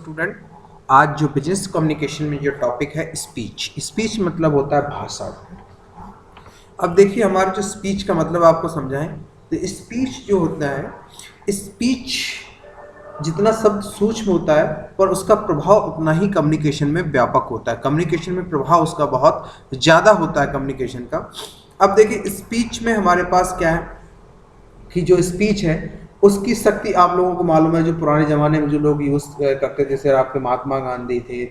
Student, आज जो business communication में जो टॉपिक है स्पीच। स्पीच मतलब होता है भाषण। अब देखिए हमारा जो स्पीच का मतलब आपको समझाएं तो स्पीच जो होता है, स्पीच जितना शब्द सूक्ष्म होता है पर उसका प्रभाव उतना ही कम्युनिकेशन में व्यापक होता है। कम्युनिकेशन में प्रभाव उसका बहुत ज़्यादा होता है कम्युनिकेशन का। अब देखिए स्पीच में हमारे पास क्या है कि जो स्पीच है उसकी शक्ति आप लोगों को मालूम है। जो पुराने ज़माने में जो लोग यूज़ करते थे, जैसे आपके महात्मा गांधी थे,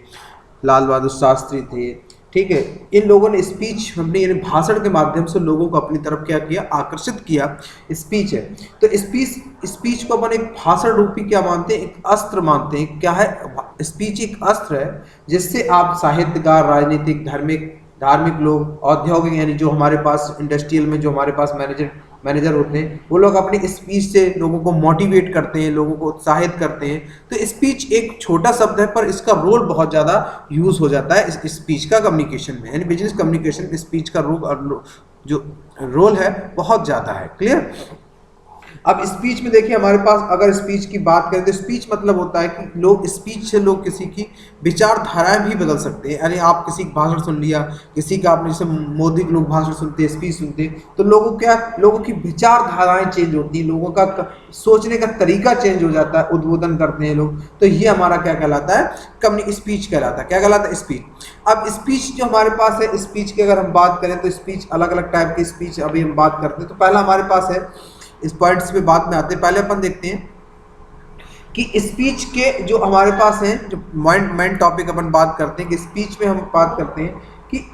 लाल बहादुर शास्त्री थे, ठीक है, इन लोगों ने स्पीच अपने यानी भाषण के माध्यम से लोगों को अपनी तरफ क्या किया, आकर्षित किया। स्पीच है तो स्पीच स्पीच को अपन एक भाषण रूपी क्या मानते हैं, एक अस्त्र मानते हैं। क्या है स्पीच? एक अस्त्र है जिससे आप साहित्यकार, राजनीतिक, धार्मिक लोग, औद्योगिक यानी जो हमारे पास इंडस्ट्रियल में जो हमारे पास मैनेजर मैनेजर होते हैं, वो लोग अपनी स्पीच से लोगों को मोटिवेट करते हैं, लोगों को उत्साहित करते हैं। तो स्पीच एक छोटा शब्द है पर इसका रोल बहुत ज़्यादा यूज हो जाता है इस स्पीच का कम्युनिकेशन में, यानी बिजनेस कम्युनिकेशन स्पीच का जो रोल है बहुत ज़्यादा है। क्लियर? अब स्पीच में देखिए हमारे पास अगर स्पीच की बात करें तो स्पीच मतलब होता है कि लोग स्पीच से लोग किसी की विचारधाराएं भी बदल सकते हैं। यानी आप किसी का भाषण सुन लिया, किसी का, आपने जैसे मोदी के लोग भाषण सुनते हैं, स्पीच सुनते हैं, तो लोगों की विचारधाराएं चेंज होती हैं, लोगों का सोचने का तरीका चेंज हो जाता है, उद्बोधन करते हैं लोग। तो ये हमारा क्या कहलाता है, कम्युनिकेशन स्पीच कहलाता है। क्या कहलाता है? स्पीच। अब स्पीच जो हमारे पास है, स्पीच की अगर हम बात करें तो स्पीच अलग अलग टाइप की स्पीच अभी हम बात करते हैं। तो पहला हमारे पास है, इस पॉइंट्स पे बाद में आते हैं, पहले अपन देखते हैं कि स्पीच के जो हमारे पास हैं, जो मेन टॉपिक अपन बात करते हैं कि स्पीच में हम बात करते हैं कि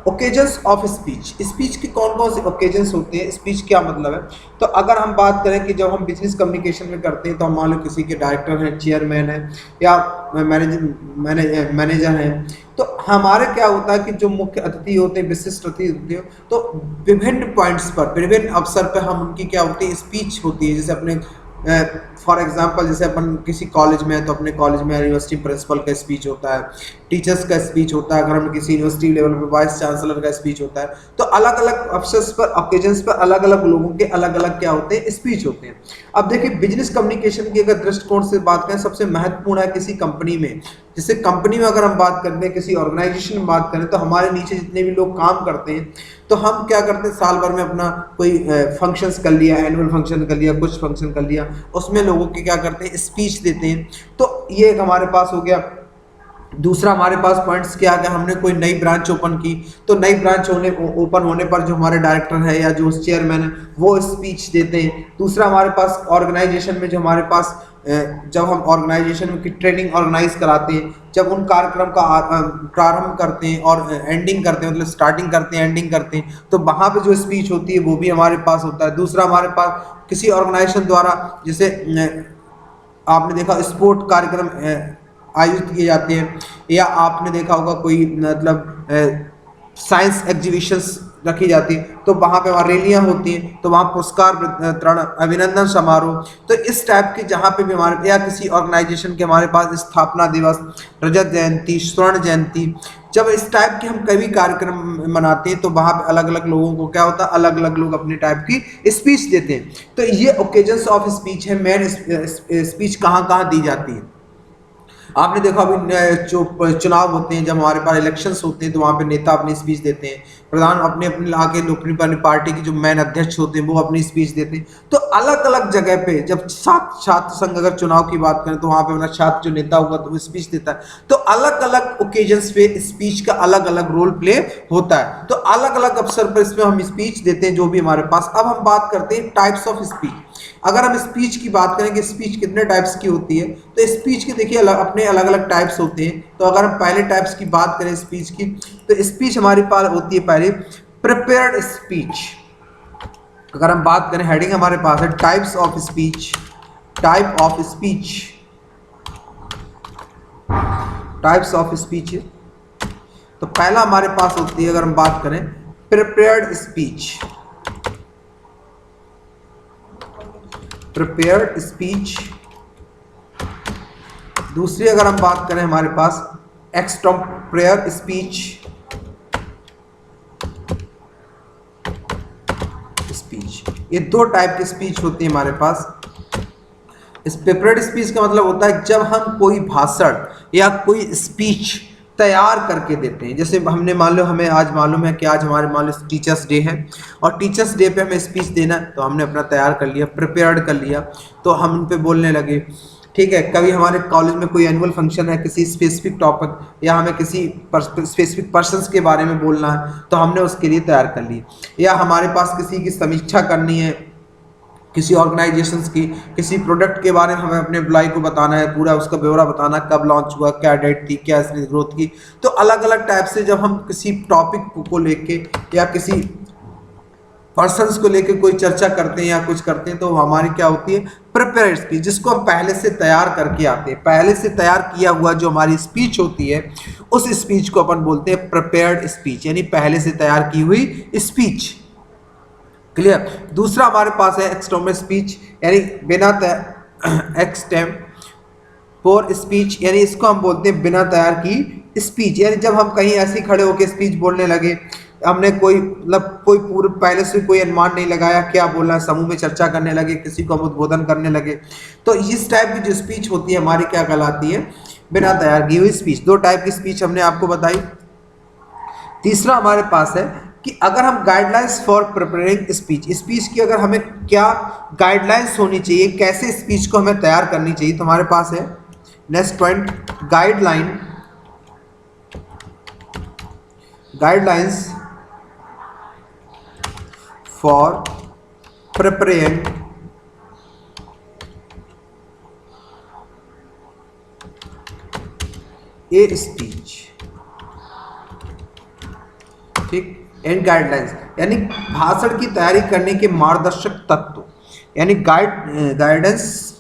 ओकेजन्स ऑफ स्पीच। स्पीच के कौन कौन से ओकेजन्स होते हैं, स्पीच क्या मतलब है। तो अगर हम बात करें कि जब हम बिजनेस कम्युनिकेशन में करते हैं तो हम मान लो किसी के डायरेक्टर हैं, चेयरमैन है या मैनेजर हैं, तो हमारे क्या होता है कि जो मुख्य अतिथि होते हैं, विशिष्ट अतिथि होते हैं, तो विभिन्न पॉइंट्स पर, विभिन्न अवसर पर हम उनकी क्या होती है, स्पीच होती है। जैसे अपने फॉर एग्जांपल जैसे अपन किसी कॉलेज में है तो अपने कॉलेज में यूनिवर्सिटी प्रिंसिपल का स्पीच होता है, टीचर्स का स्पीच होता है, अगर हम किसी यूनिवर्सिटी लेवल पे वाइस चांसलर का स्पीच होता है। तो अलग अलग अवसर्स पर, ओकेजन्स पर अलग अलग लोगों के अलग अलग क्या होते हैं, स्पीच होते हैं। अब देखिए बिजनेस कम्युनिकेशन की अगर दृष्टिकोण से बात करें, सबसे महत्वपूर्ण है किसी कंपनी में, जैसे कंपनी में अगर हम बात करते हैं, किसी ऑर्गेनाइजेशन में बात करें, तो हमारे नीचे जितने भी लोग काम करते हैं, तो हम क्या करते हैं, साल भर में अपना कोई फंक्शंस कर लिया, एनुअल फंक्शन कर लिया, कुछ फंक्शन कर लिया, उसमें लोगों की क्या करते हैं, स्पीच देते हैं। तो ये एक हमारे पास हो गया। दूसरा हमारे पास पॉइंट्स क्या है, हमने कोई नई ब्रांच ओपन की, तो नई ब्रांच ओपन होने पर जो हमारे डायरेक्टर है या जो चेयरमैन है वो स्पीच देते हैं। दूसरा हमारे पास ऑर्गेनाइजेशन में जो हमारे पास जब हम ऑर्गेनाइजेशन की ट्रेनिंग ऑर्गेनाइज कराते हैं, जब उन कार्यक्रम का प्रारंभ करते हैं और एंडिंग करते हैं, मतलब स्टार्टिंग करते हैं, एंडिंग करते हैं, तो वहाँ पे जो स्पीच होती है वो भी हमारे पास होता है। दूसरा हमारे पास किसी ऑर्गेनाइजेशन द्वारा, जैसे आपने देखा स्पोर्ट कार्यक्रम आयोजित किए जाते हैं, या आपने देखा होगा कोई मतलब साइंस एग्जीबिशंस रखी जाती है, तो वहाँ पे वहाँ रैलियाँ होती हैं, तो वहाँ पुरस्कार वितरण, अभिनंदन समारोह। तो इस टाइप के जहाँ पे भी हमारे, या किसी ऑर्गेनाइजेशन के हमारे पास स्थापना दिवस, रजत जयंती, स्वर्ण जयंती, जब इस टाइप के हम कभी कार्यक्रम मनाते हैं तो वहाँ पे अलग अलग लोगों को क्या होता है, अलग अलग लोग अपने टाइप की स्पीच देते हैं। तो ये ओकेजन्स ऑफ स्पीच है। मेन स्पीच कहाँ कहाँ दी जाती है, आपने देखा अभी जो चुनाव होते हैं, जब हमारे पास इलेक्शंस होते हैं, तो वहाँ पे नेता अपनी स्पीच देते हैं, प्रधान अपने अपने आके अपनी पार्टी के जो मैन अध्यक्ष होते हैं वो अपनी स्पीच देते हैं। तो अलग अलग जगह पे जब छात्र संघ अगर चुनाव की बात करें तो वहाँ पे अपना छात्र जो नेता होगा तो वो स्पीच देता है। तो अलग अलग ओकेजन्स पे स्पीच का अलग अलग रोल प्ले होता है। तो अलग अलग अवसर पर इसमें हम स्पीच देते हैं जो भी हमारे पास। अब हम बात करते हैं टाइप्स ऑफ स्पीच। अगर हम स्पीच की बात करें कि स्पीच कितने टाइप्स की होती है, तो स्पीच के देखिए अपने अलग अलग टाइप्स होते हैं। तो अगर हम पहले टाइप्स की बात करें स्पीच की, तो स्पीच हमारे पास होती है पहले प्रिपेयर्ड स्पीच। अगर हम बात करें, हेडिंग हमारे पास है types of speech, type of speech, types of speech. तो पहला हमारे पास होती है, अगर हम बात करें, प्रिपेयर्ड स्पीच, प्रिपेयर्ड स्पीच। दूसरी अगर हम बात करें हमारे पास एक्सटेम्पोरेयर स्पीच, स्पीच। ये दो टाइप की स्पीच होती है हमारे पास। इस प्रिपेयर्ड स्पीच का मतलब होता है जब हम कोई भाषण या कोई स्पीच तैयार करके देते हैं। जैसे हमने मान लो हमें आज मालूम है कि आज हमारे मान लो टीचर्स डे है और टीचर्स डे पे हमें स्पीच देना है, तो हमने अपना तैयार कर लिया, प्रिपेयर्ड कर लिया, तो हम उन पे बोलने लगे। ठीक है, कभी हमारे कॉलेज में कोई एनुअल फंक्शन है किसी स्पेसिफिक टॉपिक या हमें किसी स्पेसिफिक पर्सन्स के बारे में बोलना है, तो हमने उसके लिए तैयार कर ली। या हमारे पास किसी की समीक्षा करनी है, किसी ऑर्गेनाइजेशंस की, किसी प्रोडक्ट के बारे में हमें अपने एम्प्लॉय को बताना है, पूरा उसका ब्यौरा बताना, कब लॉन्च हुआ, क्या डेट थी, क्या इसने ग्रोथ की। तो अलग अलग टाइप से जब हम किसी टॉपिक को लेके या किसी पर्सन्स को लेके कोई चर्चा करते हैं या कुछ करते हैं, तो हमारी क्या होती है, प्रिपेयर्ड स्पीच, जिसको हम पहले से तैयार करके आते हैं। पहले से तैयार किया हुआ जो हमारी स्पीच होती है, उस स्पीच को अपन बोलते हैं प्रिपेयर्ड स्पीच, यानी पहले से तैयार की हुई स्पीच। क्लियर। दूसरा हमारे पास है एक्सटेम्पोर स्पीच, यानी बिना एक्सटेम्पोर स्पीच, यानी इसको हम बोलते हैं बिना तैयार की स्पीच। यानी जब हम कहीं ऐसे खड़े होकर स्पीच बोलने लगे, हमने कोई मतलब कोई पूर्व पहले से कोई अनुमान नहीं लगाया क्या बोलना है, समूह में चर्चा करने लगे, किसी को हम उद्बोधन करने लगे, तो इस टाइप की जो स्पीच होती है हमारी क्या कहलाती है, बिना तैयार की हुई स्पीच। दो टाइप की स्पीच हमने आपको बताई। तीसरा हमारे पास है कि अगर हम guidelines for preparing speech, speech की अगर हमें क्या गाइडलाइंस होनी चाहिए, कैसे स्पीच को हमें तैयार करनी चाहिए, तो हमारे पास है next point, guidelines for preparing a speech. ठीक, एंड गाइडलाइंस यानी भाषण की तैयारी करने के मार्गदर्शक तत्व, यानी guidelines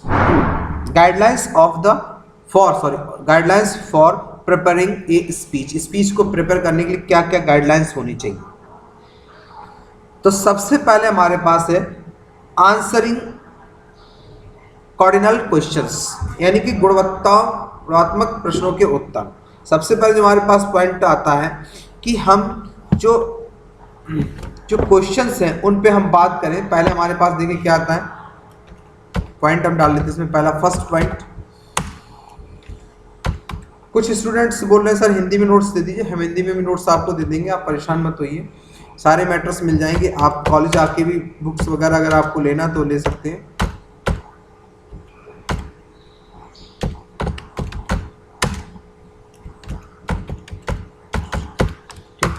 for preparing a speech. Speech को प्रिपेयर करने के लिए क्या क्या गाइडलाइंस होनी चाहिए। तो सबसे पहले हमारे पास है आंसरिंग कार्डिनल क्वेश्चंस, यानी कि गुणवत्तात्मक प्रश्नों के उत्तर। सबसे पहले जो हमारे पास पॉइंट आता है कि हम जो क्वेश्चंस हैं उन पे हम बात करें। पहले हमारे पास देखिए क्या आता है, पॉइंट हम डाल लेते हैं इसमें। पहला फर्स्ट पॉइंट, कुछ स्टूडेंट्स बोल रहे हैं सर हिंदी में नोट्स दे दीजिए, हम हिंदी में भी नोट्स आपको दे देंगे, आप परेशान मत होइए, सारे मैटर्स मिल जाएंगे। आप कॉलेज आके भी बुक्स वगैरह अगर आपको लेना तो ले सकते हैं।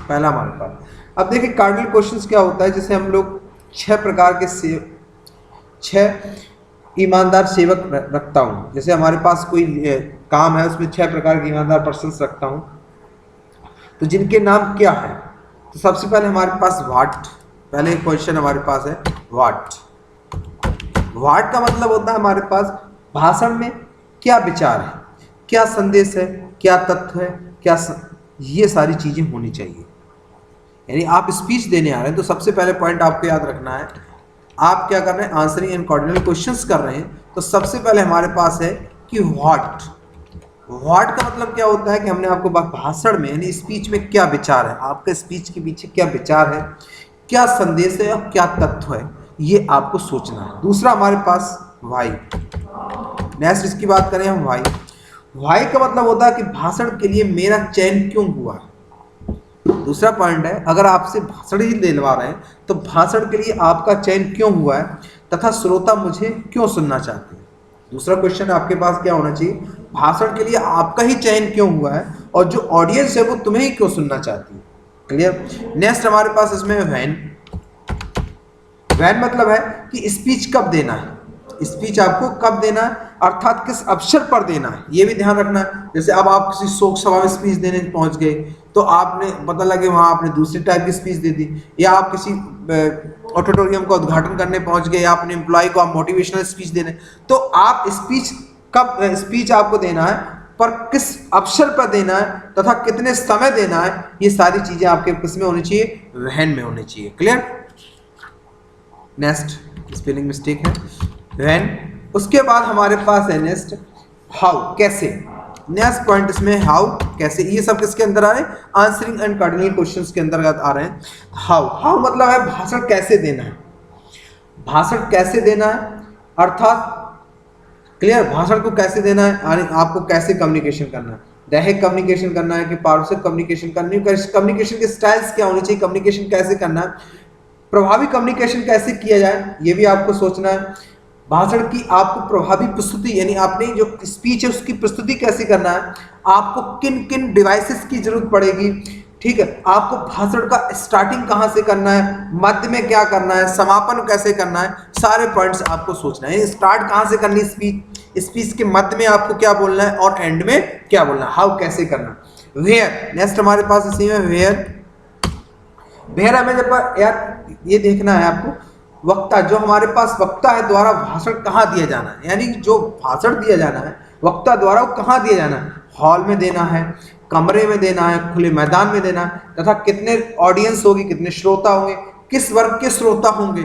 पहला हमारे पास, अब देखिए कार्डिनल क्वेश्चंस क्या होता है, जैसे हम लोग 6 प्रकार के 6 ईमानदार सेवक रखता हूँ। जैसे हमारे पास कोई काम है उसमें 6 प्रकार के ईमानदार पर्सन्स रखता हूँ, तो जिनके नाम क्या है। तो सबसे पहले हमारे पास व्हाट, पहले एक क्वेश्चन हमारे पास है व्हाट। व्हाट का मतलब होता है हमारे पास भाषण में क्या विचार है, क्या संदेश है, क्या तथ्य है, क्या ये सारी चीजें होनी चाहिए। यानी आप स्पीच देने आ रहे हैं तो सबसे पहले पॉइंट आपको याद रखना है, आप क्या कर रहे हैं, आंसरिंग एंड कार्डिनल क्वेश्चंस कर रहे हैं। तो सबसे पहले हमारे पास है कि व्हाट। व्हाट का मतलब क्या होता है कि हमने आपको भाषण में यानी स्पीच में क्या विचार है, आपके स्पीच के पीछे क्या विचार है, क्या संदेश है और क्या तत्व है, ये आपको सोचना है। दूसरा हमारे पास व्हाई। नेक्स्ट इसकी बात करें हम व्हाई। व्हाई का मतलब होता है कि भाषण के लिए मेरा चयन क्यों हुआ। दूसरा पॉइंट है, अगर आपसे भाषण ही दिलवा रहे हैं तो भाषण के लिए आपका चयन क्यों हुआ है तथा श्रोता मुझे क्यों सुनना चाहते हैं। दूसरा क्वेश्चन आपके पास क्या होना चाहिए, भाषण के लिए आपका ही चयन क्यों हुआ है और जो ऑडियंस है वो तुम्हें ही क्यों सुनना चाहती है। क्लियर। नेक्स्ट हमारे पास इसमें व्हेन। व्हेन मतलब है कि स्पीच कब देना है, स्पीच आपको कब देना है, अर्थात किस अवसर पर देना है, ये भी ध्यान रखना है। जैसे अब आप किसी शोक सभा में स्पीच देने पहुंच गए तो आपने पता लगे वहां आपने दूसरी टाइप की स्पीच दे दी, या आप किसी ऑडिटोरियम का उद्घाटन करने पहुंच गए, या अपने एम्प्लॉय को आप मोटिवेशनल स्पीच देने, तो आप स्पीच कब स्पीच आपको देना है, पर किस अवसर पर देना है तथा कितने समय देना है, ये सारी चीजें आपके किस में होनी चाहिए, व्हेन में होनी चाहिए। क्लियर। नेक्स्ट स्पेलिंग मिस्टेक है व्हेन। उसके बाद हमारे पास है नेक्स्ट हाउ, कैसे। नेक्स्ट पॉइंट इसमें हाउ, कैसे, ये सब किसके अंदर आ रहे हैं, आंसरिंग एंड कार्डिनल क्वेश्चंस के अंतर्गत आ रहे हैं। हाउ, हाउ मतलब है भाषण कैसे देना है, भाषण कैसे देना है, अर्थात क्लियर। भाषण को कैसे देना है, यानी आपको कैसे कम्युनिकेशन करना है, दैहिक कम्युनिकेशन करना है कि पारस्परिक कम्युनिकेशन करनी है, कम्युनिकेशन के स्टाइल्स क्या होने चाहिए, कम्युनिकेशन कैसे करना है, प्रभावी कम्युनिकेशन कैसे किया जाए, ये भी आपको सोचना है। भाषण की आपको प्रभावी प्रस्तुति, यानी आपने जो स्पीच है उसकी प्रस्तुति कैसे करना है, आपको किन किन डिवाइसेस की जरूरत पड़ेगी, ठीक है, आपको भाषण का स्टार्टिंग कहाँ से करना है, मध्य में क्या करना है, समापन कैसे करना है, सारे पॉइंट्स आपको सोचना है। स्टार्ट कहाँ से करनी है स्पीच, स्पीच के मध्य में आपको क्या बोलना है और एंड में क्या बोलना है, हाउ कैसे करना। वेयर, नेक्स्ट हमारे पास इसी में वेयर। वेयर हमें जब यार ये देखना है आपको, वक्ता, जो हमारे पास वक्ता है द्वारा भाषण कहाँ दिया जाना है, यानी जो भाषण दिया जाना है वक्ता द्वारा वो कहाँ दिया जाना है, हॉल में देना है, कमरे में देना है, खुले मैदान में देना है, तथा कितने ऑडियंस होगी, कितने श्रोता होंगे, किस वर्ग के श्रोता होंगे,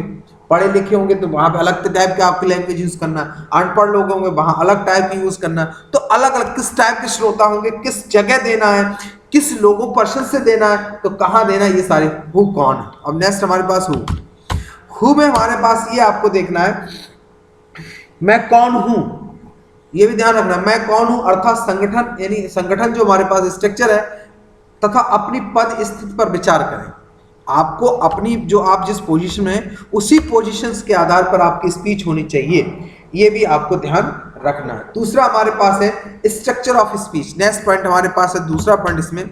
पढ़े लिखे होंगे तो वहां पे अलग टाइप के आपकी लैंग्वेज यूज करना, अनपढ़ लोग होंगे वहां अलग टाइप की यूज करना, तो अलग अलग किस टाइप के श्रोता होंगे, किस जगह देना है, किस लोगों पर्सन से देना है, तो कहाँ देना है, ये सारे। हु कौन है। अब नेक्स्ट हमारे पास हु में हमारे पास ये आपको देखना है, मैं कौन हूं, ये भी ध्यान रखना, मैं कौन हूं अर्थात संगठन, यानी संगठन जो हमारे पास स्ट्रक्चर है, तथा अपनी पद स्थिति पर विचार करें। आपको अपनी जो आप जिस पोजीशन में है उसी पोजीशंस के आधार पर आपकी स्पीच होनी चाहिए, ये भी आपको ध्यान रखना है। दूसरा हमारे पास है structure of speech. Next point हमारे पास है दूसरा पॉइंट इसमें,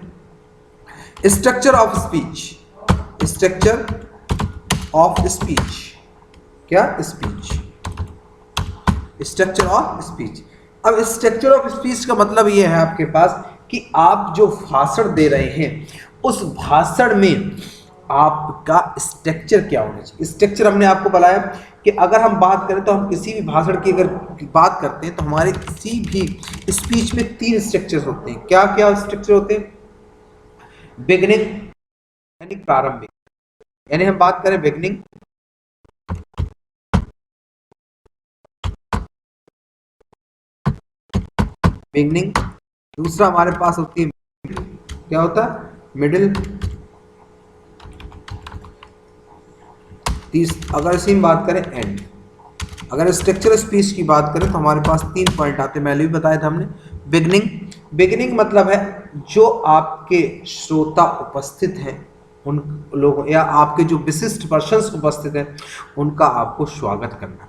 structure of speech. Structure of speech, क्या स्पीच, स्ट्रक्चर ऑफ स्पीच। अब स्ट्रक्चर ऑफ स्पीच का मतलब ये है आपके पास कि आप जो भाषण दे रहे हैं उस भाषण में आपका स्ट्रक्चर क्या होना चाहिए। स्ट्रक्चर हमने आपको बताया कि अगर हम बात करें तो हम किसी भी भाषण की अगर बात करते हैं तो हमारे किसी भी स्पीच में 3 स्ट्रक्चर होते हैं। क्या क्या स्ट्रक्चर होते हैं, बिगनिंग यानी प्रारंभिक, यानी हम बात करें बिगनिंग, बिगनिंग, दूसरा हमारे पास होती है क्या होता है मिडिल, अगर इसी में बात करें एंड। अगर स्ट्रक्चर स्पीच की बात करें तो हमारे पास 3 पॉइंट आते हैं, पहले भी बताया था हमने। बिगनिंग, बिगनिंग मतलब है जो आपके श्रोता उपस्थित हैं उन लोगों या आपके जो विशिष्ट पर्सन्स उपस्थित हैं उनका आपको स्वागत करना,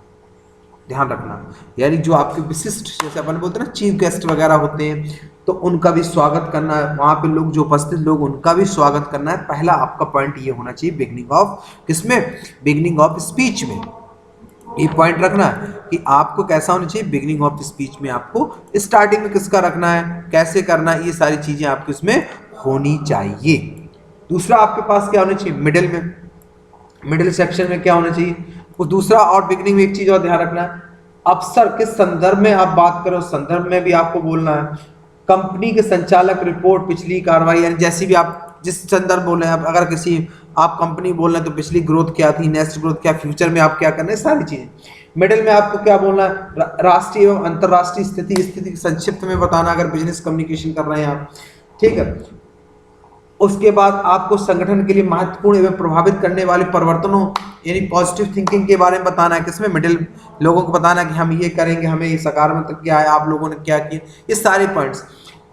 ध्यान रखना, यानी जो आपके विशिष्ट, जैसे अपन बोलते हैं ना चीफ गेस्ट वगैरह होते हैं, तो उनका भी स्वागत करना है, वहां पे लोग जो उपस्थित लोग उनका भी स्वागत करना है। पहला आपका पॉइंट ये होना चाहिए बिगनिंग ऑफ किसमें, बिगनिंग ऑफ स्पीच में। ये पॉइंट रखना है कि आपको कैसा होना चाहिए, बिगनिंग ऑफ स्पीच में आपको स्टार्टिंग में किसका रखना है, कैसे करना है, ये सारी चीजें आपकी उसमें होनी चाहिए। दूसरा आपके पास क्या होना चाहिए, मिडिल में, मिडिल सेक्शन में क्या होना चाहिए वो दूसरा। और बिगनिंग में एक चीज और ध्यान रखना है, अफसर किस संदर्भ में आप बात करो, संदर्भ में भी आपको बोलना है। कंपनी के संचालक रिपोर्ट, पिछली कार्रवाई, यानी जैसी भी आप जिस संदर्भ बोल रहे हैं, अगर किसी आप कंपनी बोल रहे हैं तो पिछली ग्रोथ क्या थी, नेक्स्ट ग्रोथ क्या, फ्यूचर में आप क्या करना है, सारी चीजें। मिडिल में आपको क्या बोलना है, राष्ट्रीय एवं अंतर्राष्ट्रीय स्थिति संक्षिप्त में बताना अगर बिजनेस कम्युनिकेशन कर रहे हैं आप, ठीक है। उसके बाद आपको संगठन के लिए महत्वपूर्ण एवं प्रभावित करने वाले परिवर्तनों यानी पॉजिटिव थिंकिंग के बारे में बताना है, किसमें, मिडिल लोगों को बताना है कि हम ये करेंगे, हमें ये सकारात्मक क्या है, आप लोगों ने क्या किया, ये सारे पॉइंट्स।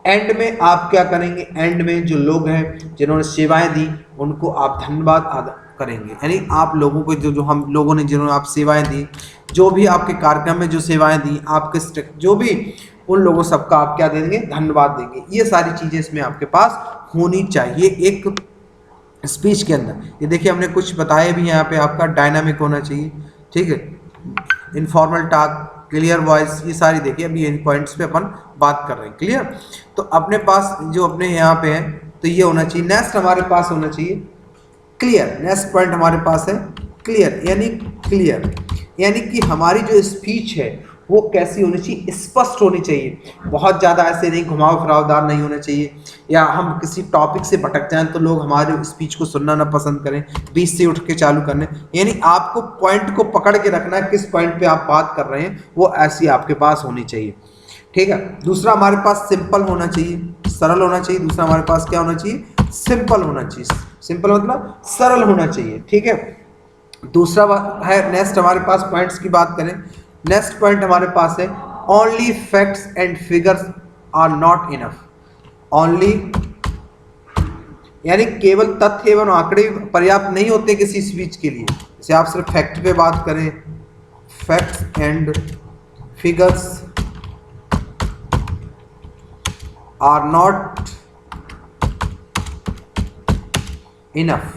एंड में आप क्या करेंगे, एंड में जो लोग हैं जिन्होंने सेवाएं दी उनको आप धन्यवाद अदा करेंगे, यानी आप लोगों को जो हम लोगों ने जिन्होंने आप सेवाएं दी, जो भी आपके कार्यक्रम में जो सेवाएं दी, आपके जो भी उन लोगों सबका आप क्या देंगे, धन्यवाद देंगे। ये सारी चीजें इसमें आपके पास होनी चाहिए एक स्पीच के अंदर। ये देखिए हमने कुछ बताया भी यहाँ पे, आपका डायनामिक होना चाहिए, ठीक है, इनफॉर्मल टॉक, क्लियर वॉइस, ये सारी देखिए अभी इन पॉइंट्स पे अपन बात कर रहे हैं, क्लियर। तो अपने पास जो अपने यहाँ पे है तो ये होना चाहिए। नेक्स्ट हमारे पास होना चाहिए क्लियर। नेक्स्ट पॉइंट हमारे पास है क्लियर, यानी क्लियर यानी कि हमारी जो स्पीच है वो कैसी होनी चाहिए, स्पष्ट होनी चाहिए, बहुत ज़्यादा ऐसे नहीं घुमाव फिरावदार नहीं होना चाहिए, या हम किसी टॉपिक से भटक जाएं तो लोग हमारे स्पीच को सुनना ना पसंद करें, बीच से उठ के चालू करने, यानी आपको पॉइंट को पकड़ के रखना है, किस पॉइंट पे आप बात कर रहे हैं वो ऐसी आपके पास होनी चाहिए, ठीक है। दूसरा हमारे पास सिंपल होना चाहिए, सरल होना चाहिए। दूसरा हमारे पास क्या होना चाहिए, सिंपल होना चाहिए। सिंपल मतलब सरल होना चाहिए, ठीक है। दूसरा है नेक्स्ट हमारे पास पॉइंट्स की बात करें, नेक्स्ट पॉइंट हमारे पास है only facts and figures are not enough. Only यानी केवल तथ्य एवं आंकड़े पर्याप्त नहीं होते किसी स्पीच के लिए। जैसे आप सिर्फ फैक्ट पे बात करें, facts and figures are not enough,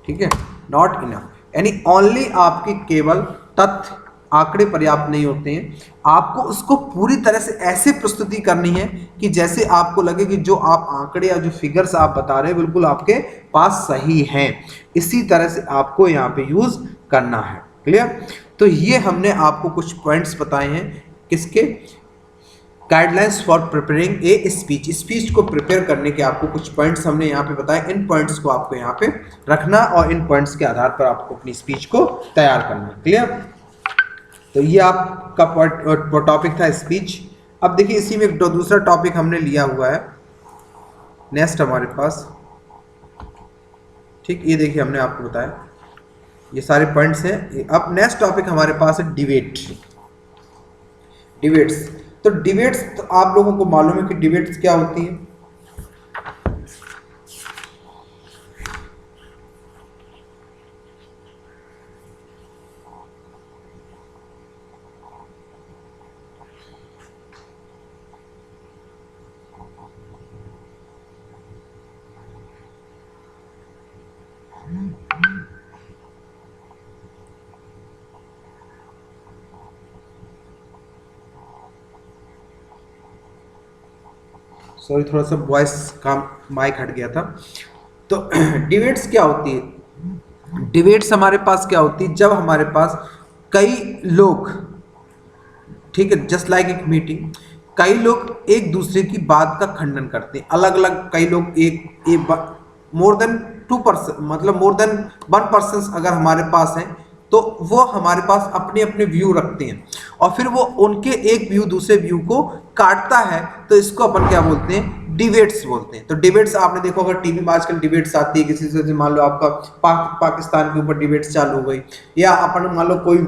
ठीक है, नॉट इनफ यानी ओनली आपके केवल तथ्य आंकड़े पर्याप्त नहीं होते हैं, आपको उसको पूरी तरह से ऐसे प्रस्तुति करनी है कि जैसे आपको लगे कि जो आप आंकड़े या जो फिगर्स आप बता रहे हैं बिल्कुल आपके पास सही हैं। इसी तरह से आपको यहाँ पे यूज करना है। क्लियर? तो ये हमने आपको कुछ पॉइंट्स बताए हैं किसके, guidelines for preparing a speech. Speech को प्रिपेयर करने के आपको कुछ पॉइंट्स हमने यहाँ पे बताए। इन पॉइंट्स को आपको यहाँ पे रखना और इन पॉइंट्स के आधार पर आपको अपनी स्पीच को तैयार करना है। क्लियर? तो ये आपका टॉपिक था स्पीच। अब देखिए इसी में एक दूसरा टॉपिक हमने लिया हुआ है नेक्स्ट हमारे पास, ठीक, ये देखिए हमने आपको बताया ये सारे पॉइंट्स हैं। अब नेक्स्ट टॉपिक हमारे पास है डिबेट। डिबेट्स, तो डिबेट्स तो आप लोगों को मालूम है कि डिबेट्स क्या होती है। सॉरी थोड़ा सा वॉइस का माइक हट गया था। तो डिबेट्स क्या होती है? डिबेट्स हमारे पास क्या होती है जब हमारे पास कई लोग, ठीक है, जस्ट लाइक एक मीटिंग, कई लोग एक दूसरे की बात का खंडन करते हैं। अलग अलग कई लोग एक मोर देन 2%, मतलब मोर देन 1% अगर हमारे पास हैं तो वो हमारे पास अपने अपने व्यू रखते हैं और फिर वो उनके एक व्यू दूसरे व्यू को काटता है, तो इसको अपन क्या बोलते हैं? डिबेट्स बोलते हैं। तो डिबेट्स आपने देखो अगर टीवी में आजकल डिबेट्स आती है किसी से, मान लो आपका पाकिस्तान के ऊपर डिबेट्स चालू हो गई, या अपन मान लो कोई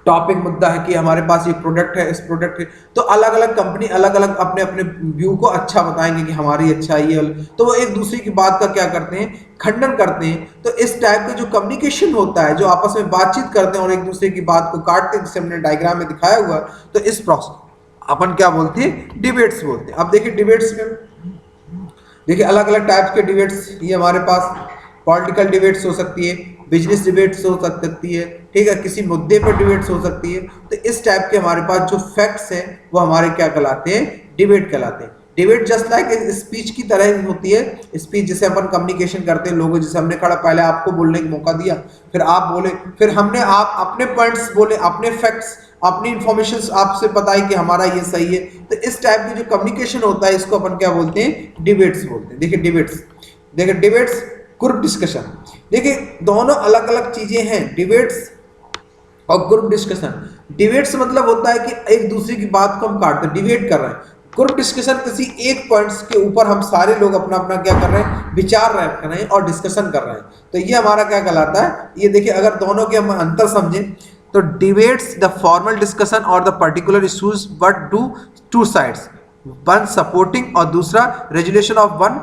टॉपिक मुद्दा है कि हमारे पास ये प्रोडक्ट है, इस प्रोडक्ट है, तो अलग अलग कंपनी अलग अलग अपने अपने व्यू को अच्छा बताएंगे कि हमारी अच्छाई है, तो वो एक दूसरे की बात का क्या करते हैं? खंडन करते हैं। तो इस टाइप का जो कम्युनिकेशन होता है, जो आपस में बातचीत करते हैं और एक दूसरे की बात को काटते हैं, जिसे हमने डायग्राम में दिखाया हुआ, तो इस प्रोसेस अपन क्या बोलते हैं? डिबेट्स बोलते हैं। अब देखिए डिबेट्स में देखिए अलग अलग टाइप्स के डिबेट्स, ये हमारे पास पॉलिटिकल डिबेट्स हो सकती है, बिजनेस डिबेट्स हो सकती है, ठीक है, किसी मुद्दे पर डिबेट्स हो सकती है। तो इस टाइप के हमारे पास जो फैक्ट्स हैं वो हमारे क्या कहलाते हैं? डिबेट कहलाते हैं। डिबेट जस्ट लाइक स्पीच की तरह ही होती है। स्पीच जैसे अपन कम्युनिकेशन करते हैं लोगों, जैसे हमने खड़ा पहले आपको बोलने का मौका दिया, फिर आप बोले, फिर हमने आप अपने पॉइंट्स बोले, अपने फैक्ट्स, अपनी इंफॉर्मेशन आपसे बताई कि हमारा ये सही है। तो इस टाइप की जो कम्युनिकेशन होता है इसको अपन क्या बोलते हैं? डिबेट्स बोलते हैं। देखिए डिबेट्स, देखिए डिबेट्स, ग्रुप डिस्कशन, देखिए दोनों अलग अलग चीजें हैं, डिबेट्स और ग्रुप डिस्कशन। डिबेट्स मतलब होता है कि एक दूसरे की बात को हम काटते हैं, डिबेट कर रहे हैं। ग्रुप डिस्कशन किसी एक पॉइंट्स के ऊपर हम सारे लोग अपना अपना क्या कर रहे हैं? विचार रख रहे हैं और डिस्कशन कर रहे हैं। तो ये हमारा क्या कहलाता है? ये देखिए अगर दोनों के हम अंतर समझें तो डिबेट्स द फॉर्मल डिस्कशन और the particular issues but do two sides, one supporting और दूसरा रेजुलेशन ऑफ वन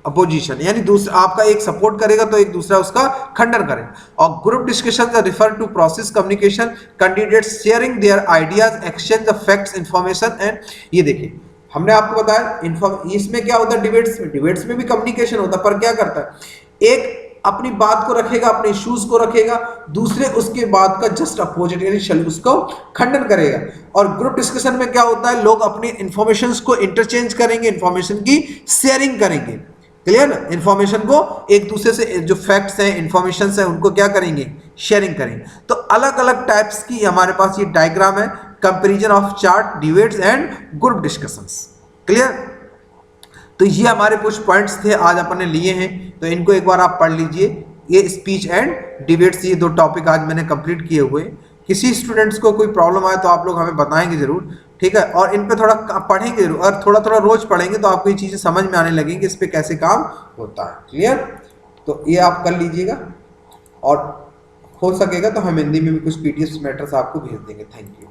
अपोजिशन, यानी दूसरा आपका एक सपोर्ट करेगा तो एक दूसरा उसका खंडन करेगा। और group discussion refer to process communication, candidates sharing their ideas, exchange the facts, information and. ये देखिए हमने आपको बताया इसमें क्या होता है? डिबेट्स में भी कम्युनिकेशन होता है, पर क्या करता है? एक अपनी बात को रखेगा, अपने इश्यूज को रखेगा, दूसरे उसके बात का जस्ट अपोजिट यानी उसको खंडन करेगा। और ग्रुप डिस्कशन में क्या होता है? लोग अपनी इंफॉर्मेशंस को इंटरचेंज करेंगे, इंफॉर्मेशन की शेयरिंग करेंगे। क्लियर ना? इंफॉर्मेशन को एक दूसरे से, जो फैक्ट्स हैं, इंफॉर्मेशन है, उनको क्या करेंगे? शेयरिंग करेंगे। तो अलग अलग टाइप्स की हमारे पास ये डायग्राम है, comparison of chart, debates and group discussions. Clear? तो ये हमारे कुछ पॉइंट्स थे आज अपन ने लिए हैं, तो इनको एक बार आप पढ़ लीजिए। ये स्पीच एंड डिबेट्स, ये 2 टॉपिक आज मैंने कंप्लीट किए हुए। किसी स्टूडेंट्स को कोई प्रॉब्लम आए तो आप लोग हमें बताएंगे जरूर, ठीक है, और इन पे थोड़ा पढ़ेंगे जरूर, और थोड़ा थोड़ा रोज पढ़ेंगे तो आपको ये चीज़ें समझ में आने लगेंगी इस पे कैसे काम होता है। क्लियर? तो ये आप कर लीजिएगा और हो सकेगा तो हम हिंदी में भी कुछ पीडीएफ मैटर्स आपको भेज देंगे। Thank you.